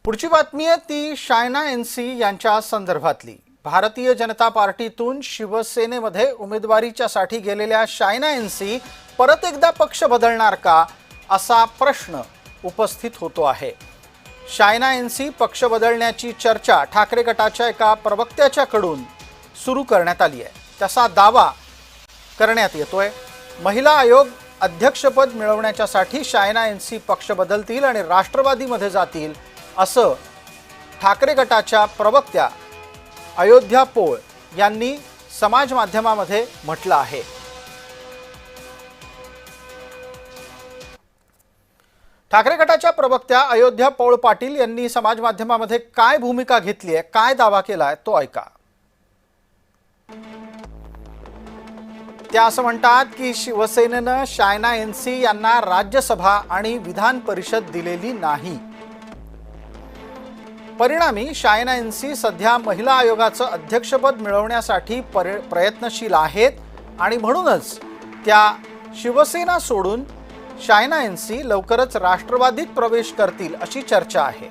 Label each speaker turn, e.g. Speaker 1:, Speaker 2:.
Speaker 1: पुढची बातमी आहे ती शायना एनसी यांच्या संदर्भातली। भारतीय जनता पार्टीतून शिवसेनेमध्ये उमेदवारीच्यासाठी गेलेल्या शायना एनसी परत एकदा पक्ष बदलणार का असा प्रश्न उपस्थित होतो आहे। शायना एनसी पक्ष बदलण्याची चर्चा ठाकरे गटाच्या एका प्रवक्त्याच्याकडून सुरू करण्यात आली आहे। त्याचा दावा करण्यात येतोय महिला आयोग अध्यक्षपद मिळवण्यासाठी शायना एनसी पक्ष बदलतील आणि राष्ट्रवादीमध्ये जातील असं ठाकरे गटाच्या प्रवक्त्या अयोध्या पोळ यांनी समाज माध्यमामध्ये म्हटलं आहे। ठाकरे गटाच्या प्रवक्त्या अयोध्या पोळ पाटील यांनी समाज माध्यमामध्ये काय भूमिका घेतली आहे, काय दावा केलाय तो ऐका। त्या असं म्हणतात की शिवसेनेनं शायना एनसी यांना राज्यसभा आणि विधान परिषद दिलेली नाही। परिणामी शायना एनसी सध्या महिला आयोगाचं अध्यक्षपद मिळवण्यासाठी प्रयत्नशील आहेत आणि म्हणूनच त्या शिवसेना सोडून शायना एनसी लवकरच राष्ट्रवादीत प्रवेश करतील अशी चर्चा आहे।